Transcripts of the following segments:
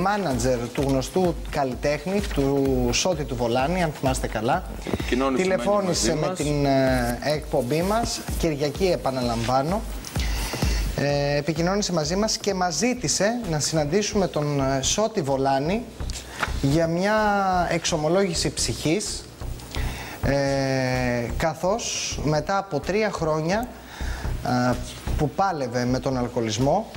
μάνατζερ του γνωστού καλλιτέχνη, του Σώτη του Βολάνη, αν θυμάστε καλά. Τηλεφώνησε με την εκπομπή μας, Κυριακή επαναλαμβάνω. Επικοινώνησε μαζί μας και μας ζήτησε να συναντήσουμε τον Σώτη Βολάνη για μια εξομολόγηση ψυχής, καθώς μετά από 3 χρόνια που πάλευε με τον αλκοολισμό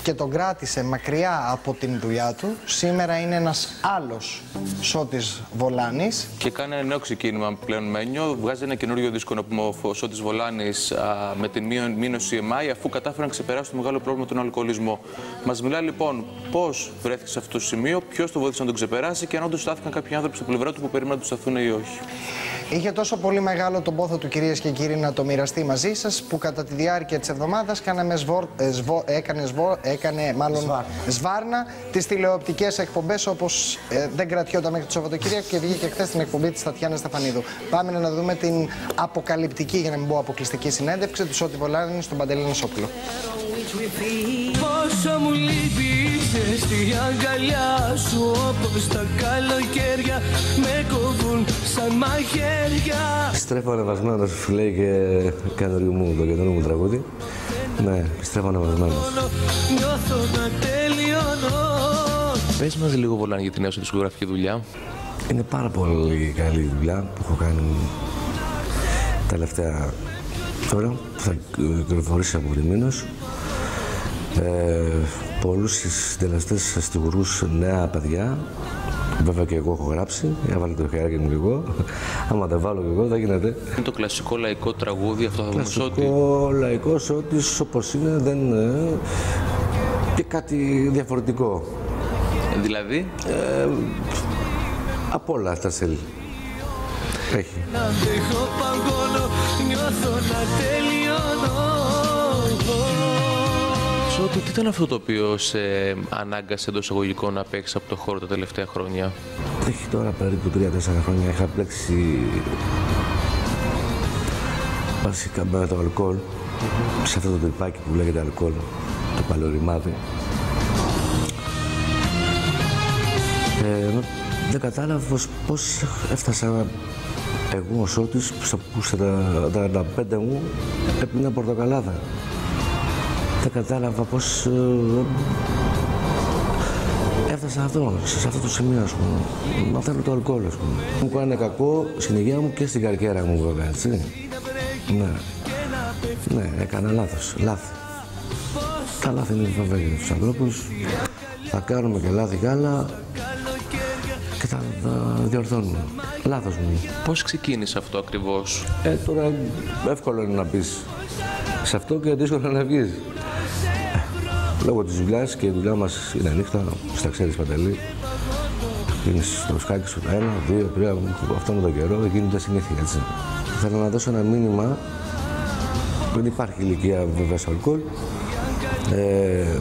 και τον κράτησε μακριά από την δουλειά του, σήμερα είναι ένας άλλος Σώτης Βολάνης. Και κάνει ένα νέο ξεκίνημα πλέον, Μένιο. Βγάζει ένα καινούριο δίσκο, να πούμε, ο Σώτης Βολάνης με την μείωση EMI, αφού κατάφερε να ξεπεράσει το μεγάλο πρόβλημα τον αλκοολισμό. Μας μιλάει λοιπόν πώς βρέθηκε σε αυτό το σημείο, ποιος το βοήθησε να τον ξεπεράσει και αν όντως στάθηκαν κάποιοι άνθρωποι στο πλευρά του που περίμεναν να του σταθούν ή όχι. Είχε τόσο πολύ μεγάλο τον πόθο του, κυρίες και κύριοι, να το μοιραστεί μαζί σας, που κατά τη διάρκεια της εβδομάδας έκανε σβάρνα τις τηλεοπτικές εκπομπές, όπως δεν κρατιόταν μέχρι το Σαββατοκύριακο και βγήκε χθες στην εκπομπή της Τατιάνας Στεφανίδου. Πάμε να δούμε την αποκαλυπτική, για να μην πω αποκλειστική, συνέντευξη του Σώτη Βολάνη στον Παντελή Νοσόπουλο. Πόσο μου λείπεις στη αγκαλιά σου, όπως τα καλοκαίρια με κόβουν σαν μαχαίρια. Στρέφω ανεβασμένος, σου λέει και καινούριο μου, το καινούριο μου τραγούδι. Ναι, στρέφω ανεβασμένος. Νιώθω να τελειώνω. Πες μας λίγο, Βολάνη, για τη νέα σου δισκογραφική δουλειά. Είναι πάρα πολύ καλή δουλειά που έχω κάνει τελευταία τώρα, που θα κυκλοφορήσει από τη Μήνος. Πολλούς συντελεστές στιγουρούς νέα παιδιά. Βέβαια και εγώ έχω γράψει, έβαλε το χεράκι μου και εγώ. Άμα τα βάλω και εγώ, θα γίνεται. Είναι το κλασικό λαϊκό τραγούδι, αυτό θα δούμε Σώτη. Κλασικό λαϊκό Σώτης, όπως είναι, δεν είναι. Και κάτι διαφορετικό. Δηλαδή? Από όλα αυτά θέλει. Έχει. Να αντέχω παγώνω, νιώθω να τελειώνω. Σώτη, τι ήταν αυτό το οποίο σε ανάγκασε εντός εισαγωγικών να παίξεις από το χώρο τα τελευταία χρόνια? Έχει τώρα περίπου 3-4 χρόνια. Είχα παίξει βασικά με το αλκοόλ, σε αυτό το τρυπάκι που λέγεται αλκοόλ, το παλαιοριμάδι. Δεν κατάλαβα πώς έφτασα εγώ ο Σώτης, που στα 45 μου έπινα πορτοκαλάδα. Δεν κατάλαβα πώς έφτασα σε αυτό το σημείο, ας πούμε. Να θέλω το αλκοόλ, ας πούμε. Μου κάνει κακό στην υγεία μου και στην καρκέρα μου, βέβαια, έτσι. Ναι. Ναι, έκανα λάθος. Λάθη. Τα λάθη είναι βέβαια για τους ανθρώπους. Θα κάνουμε και λάθη κι άλλα και θα διορθώνουμε. Λάθος μου. Πώς ξεκίνησε αυτό ακριβώς? Τώρα εύκολο είναι να πεις σε αυτό και δύσκολο να βγεις. Λόγω της δουλειάς, και η δουλειά μας είναι νύχτα, στα ξέρεις, Παντελή. Είναι στο σκάκι σου 1, 2, 3, αυτό με τον καιρό γίνεται συνήθεια, έτσι. Θέλω να δώσω ένα μήνυμα, δεν υπάρχει ηλικία βέβαια στο αλκοόλ.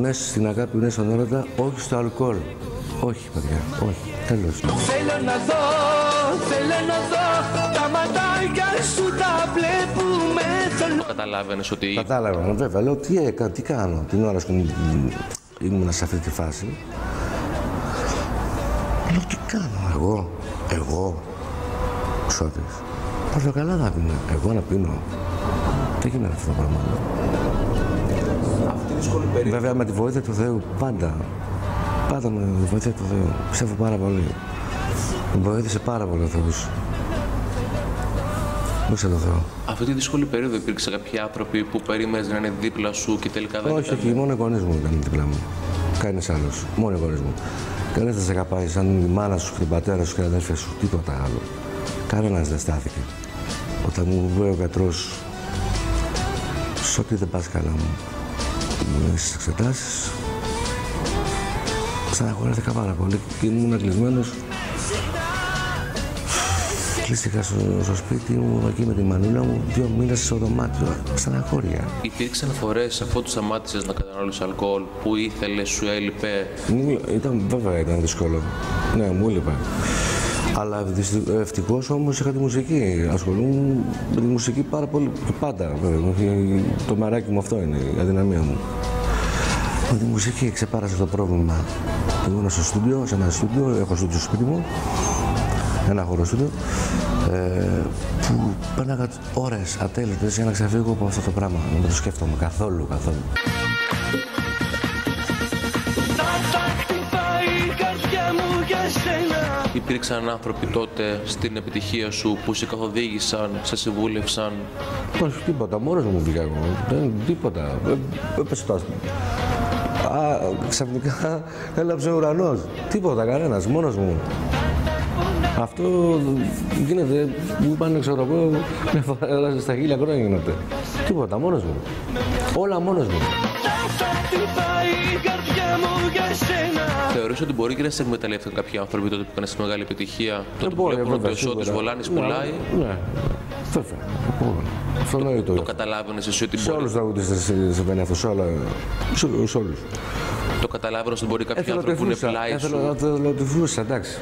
Ναι στην αγάπη, ναι στον έρωτα, όχι στο αλκοόλ. Όχι, παιδιά, όχι, τέλος. Θέλω να δω, τα ματάκια σου τα βλέπουμε. Το καταλάβαινες ότι... Κατάλαβα, βέβαια. Λέω τι κάνω την ώρα που ήμουν σε αυτή τη φάση. Λέω τι κάνω εγώ, Σώτης. Πορτοκαλάδα πίνω, εγώ να πίνω. Δεν γίνεται αυτό το πράγμα. Αυτή τη δύσκολη περίοδο. Βέβαια με τη βοήθεια του Θεού, πάντα με τη βοήθεια του Θεού. Πιστεύω πάρα πολύ. Με βοήθησε πάρα πολύ ο Θεός. Δόξα τω Θεώ. Αυτή τη δύσκολη περίοδο υπήρξε κάποιοι άνθρωποι που περίμενες να είναι δίπλα σου και τελικά δεν ήταν? Όχι, μόνο οι γονείς μου ήταν δίπλα μου. Κανείς άλλος. Μόνο οι γονείς μου. Κανένας δεν σε αγαπάει σαν η μάνα σου, την πατέρα σου και την αδέρφια σου. Τίποτα άλλο. Κανένας δεν στάθηκε. Όταν μου λέει ο γιατρός, Σώτη δεν πας καλά μου. Στις εξετάσεις, στεναχωρέθηκα πάρα πολύ και ήμουν κλεισμένος. Κλείστηκα στο σπίτι μου, εκεί με τη μανούλα μου, 2 μήνες στο δωμάτιο, στεναχώρια. Υπήρξαν φορές αφού του σταμάτησες να καταναλώνεις αλκοόλ που ήθελες, σου έλειπε? Βέβαια ήταν δύσκολο. Ναι, μου έλειπε. Αλλά ευτυχώς όμως είχα τη μουσική. Ασχολούμαι με τη μουσική πάρα πολύ και πάντα. Το μαράκι μου αυτό είναι η αδυναμία μου. Με τη μουσική ξεπάρασα το πρόβλημα. ήμουν στο στούντιο, σε ένα στούντιο, έχω στούντιο στο σπίτι μου, ένα χώρο στούντιο, που πέρναγα ώρες ατέλειωτες για να ξεφύγω από αυτό το πράγμα. Δεν το σκέφτομαι καθόλου. Υπήρξαν άνθρωποι τότε στην επιτυχία σου που σε καθοδήγησαν, σε συμβούλευσαν? Όχι, τίποτα. Μόνος μου βγήκα εγώ. Δεν τίποτα. Έπεσε το άστημα. Ξαφνικά έλαψε ο ουρανός. Τίποτα, κανένας. Μόνος μου. Αυτό γίνεται, μου είπαν, ξέρω εγώ, μια φορά στα 1000 χρόνια γίνεται. Τίποτα, μόνος μου. Όλα μόνος μου. Θεωρείς ότι μπορεί και να σε εκμεταλλεύτηκαν κάποιοι άνθρωποι τότε που έκανε μεγάλη επιτυχία, τότε που βλέπουν ότι ο Σώτης Βολάνης πουλάει? Ναι, βέβαια. Το καταλάβαινες εσύ ότι μπορεί? Σε όλους τους τραγουδιστές συμβαίνει αυτό, σε όλους. Το καταλάβαινες ότι μπορεί κάποιοι άνθρωποι που είναι πλάι σου? Θέλω να το λωτιφλούσα, εντάξει.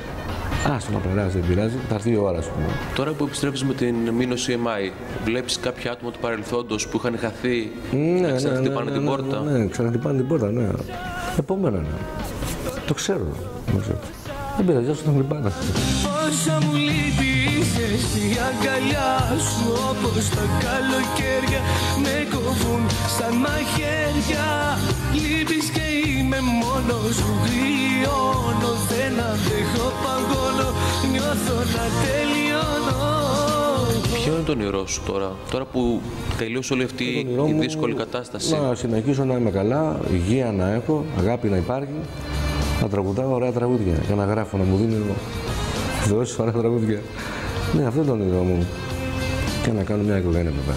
Άστο να περάσει, δεν πειράζει, θα έρθει η ώρα, ας πούμε. Τώρα που επιστρέφεις με την μήνωση EMI, βλέπεις κάποια άτομα του παρελθόντος που είχαν χαθεί να ξαναχτυπάνε την πόρτα? Ναι, ξαναχτυπάνε την πόρτα, ναι. Επόμενα, ναι. Το ξέρω. Δεν πειράζει, όσο τον χτυπάνε. Όσα μου λείπεις εσύ η αγκαλιά σου, όπως τα καλοκαίρια με κόβουν σαν μαχαίρια. Λείπεις και είμαι μόνος μου, γλυώνω, δεν αντέχω, παγώνω, νιώθω να τελειώνω. Ποιο είναι το όνειρό σου τώρα που τελείωσε όλη αυτή η δύσκολη κατάσταση? Να συνεχίσω να είμαι καλά, υγεία να έχω, αγάπη να υπάρχει, να τραγουδάω ωραία τραγούδια και να γράφω, να μου δίνει ο Θεός ωραία τραγούδια. Ναι, αυτό είναι το όνειρό μου. Και να κάνω μια οικογένεια βέβαια.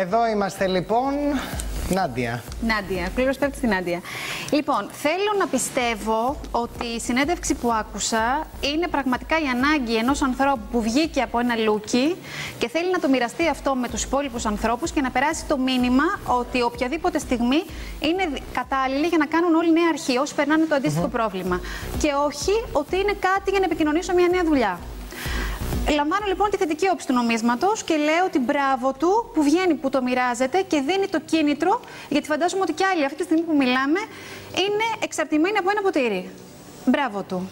Εδώ είμαστε λοιπόν. Νάντια. Νάντια, πλήρως πέφτει στην Νάντια. Λοιπόν, θέλω να πιστεύω ότι η συνέντευξη που άκουσα είναι πραγματικά η ανάγκη ενός ανθρώπου που βγήκε από ένα λούκι και θέλει να το μοιραστεί αυτό με τους υπόλοιπους ανθρώπους και να περάσει το μήνυμα ότι οποιαδήποτε στιγμή είναι κατάλληλη για να κάνουν όλη νέα αρχή, όσοι περνάνε το αντίστοιχο πρόβλημα. Και όχι ότι είναι κάτι για να επικοινωνήσω μια νέα δουλειά. Λαμβάνω λοιπόν τη θετική όψη του νομίσματος και λέω ότι μπράβο του που βγαίνει, που το μοιράζεται και δίνει το κίνητρο, γιατί φαντάζομαι ότι κι άλλοι αυτή τη στιγμή που μιλάμε είναι εξαρτημένοι από ένα ποτήρι. Μπράβο του.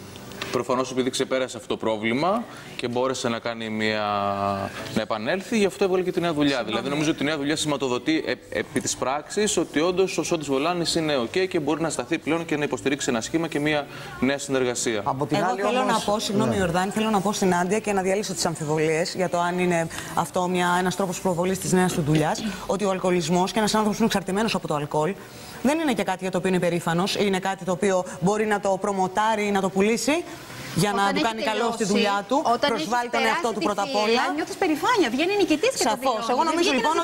Προφανώς επειδή ξεπέρασε αυτό το πρόβλημα και μπόρεσε να κάνει να επανέλθει, γι' αυτό έβγαλε και τη νέα δουλειά. Δηλαδή, νομίζω ότι η νέα δουλειά σηματοδοτεί επί της πράξης ότι όντως ο Σώτης Βολάνης είναι OK και μπορεί να σταθεί πλέον και να υποστηρίξει ένα σχήμα και μια νέα συνεργασία. Εγώ θέλω να πω, συγγνώμη Ιορδάνη, θέλω να πω στην Νάντια και να διαλύσω τις αμφιβολίες για το αν είναι αυτό ένας τρόπος προβολής της νέας του δουλειάς, ότι ο αλκοολισμός και ένας άνθρωπος που είναι εξαρτημένος από το αλκοόλ δεν είναι και κάτι για το οποίο είναι περήφανος, είναι κάτι το οποίο μπορεί να το προμοτάρει, να το πουλήσει για να του κάνει καλό στη δουλειά του. Προσβάλλει τον εαυτό του πρώτα απ' όλα. Νιώθεις περηφάνεια, βγαίνει νικητής και το δηλώνει. Εγώ νομίζω λοιπόν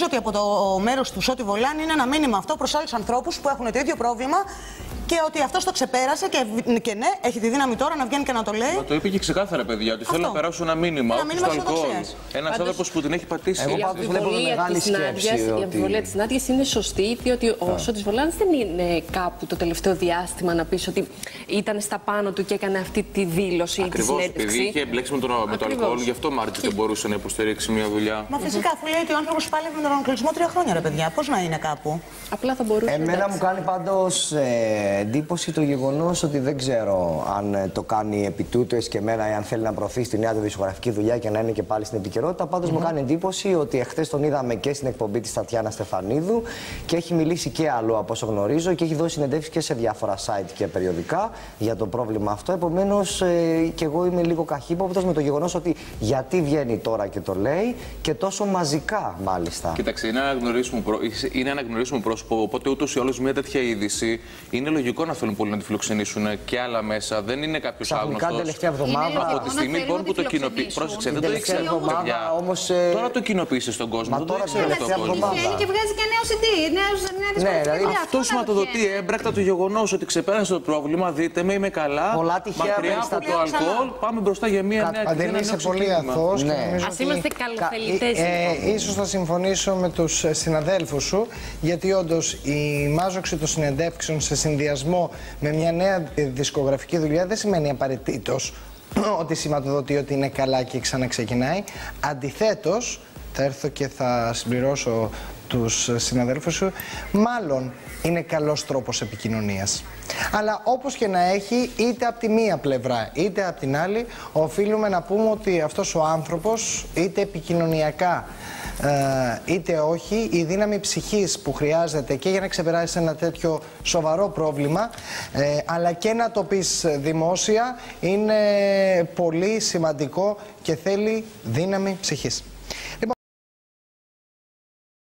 ότι από το μέρος του Σώτη Βολάνη είναι ένα μήνυμα αυτό προς άλλους ανθρώπους που έχουν το ίδιο πρόβλημα. Και ότι αυτός το ξεπέρασε και ναι, έχει τη δύναμη τώρα να βγαίνει και να το λέει. Το είπε και ξεκάθαρα, παιδιά, ότι θέλω να περάσω ένα μήνυμα. Όχι στο αλκοόλ. Ένας άνθρωπος που την έχει πατήσει. Η αμφιβολία της Νάντιας είναι σωστή, διότι ο Σώτης Βολάνης δεν είναι κάπου το τελευταίο διάστημα να πεις ότι ήταν στα πάνω του και έκανε αυτή τη δήλωση. Ακριβώς, επειδή είχε εμπλέξει με το αλκοόλ, γι' αυτό Μάρτιν δεν μπορούσε να υποστηρίξει μια δουλειά. Μα φυσικά, αφού λέει ότι ο άνθρωπος πάλι με τον αλκοολισμό 3 χρόνια, ρε παιδιά. Πώς να είναι κάπου. Απλά θα μπορούσε. Εμένα μου κάνει πάντως εντύπωση το γεγονός ότι δεν ξέρω αν το κάνει επί τούτου εσκεμμένα ή αν θέλει να προωθήσει τη νέα του δισκογραφική δουλειά και να είναι και πάλι στην επικαιρότητα. Πάντως μου κάνει εντύπωση ότι εχθές τον είδαμε και στην εκπομπή της Τατιάνα Στεφανίδου και έχει μιλήσει και αλλού από όσο γνωρίζω και έχει δώσει συνεντεύξεις και σε διάφορα site και περιοδικά για το πρόβλημα αυτό. Επομένως και εγώ είμαι λίγο καχύποπτος με το γεγονός ότι γιατί βγαίνει τώρα και το λέει και τόσο μαζικά μάλιστα. Κοίταξε, είναι αναγνωρίσιμο πρόσωπο, οπότε ούτως ή άλλως μια τέτοια είδηση είναι λογικό να θέλουν πολύ να τη φιλοξενήσουν και άλλα μέσα. Δεν είναι κάποιος άγνωστος. Τελευταία εβδομάδα. Από τη στιγμή λοιπόν που το κοινοποιήσει. Πρόσεξε, δεν το ήξερε όμως. Τώρα το κοινοποίησε στον κόσμο. Μα τώρα και βγάζει και νέο CD. Αυτό σηματοδοτεί έμπρακτα το γεγονός ότι ξεπέρασε το πρόβλημα. Δείτε με, είμαι καλά. Μακριά από το αλκοόλ, πάμε μπροστά για μια νέα κοινωνία. Δεν είσαι πολύ αθώος. Ας είμαστε καλοθελητές. Ίσως θα συμφωνήσω με τους συναδέλφους σου, γιατί όντως η μάζοξη των συνεντεύξεων σε συνδυασμό με μια νέα δισκογραφική δουλειά δεν σημαίνει απαραίτητος ότι σηματοδοτεί ότι είναι καλά και ξαναξεκινάει. Αντιθέτως, θα έρθω και θα συμπληρώσω τους συναδέλφους σου, μάλλον είναι καλός τρόπος επικοινωνίας. Αλλά όπως και να έχει, είτε από τη μία πλευρά είτε από την άλλη, οφείλουμε να πούμε ότι αυτός ο άνθρωπος, είτε επικοινωνιακά είτε όχι, η δύναμη ψυχής που χρειάζεται και για να ξεπεράσει ένα τέτοιο σοβαρό πρόβλημα, αλλά και να το πεις δημόσια, είναι πολύ σημαντικό και θέλει δύναμη ψυχής.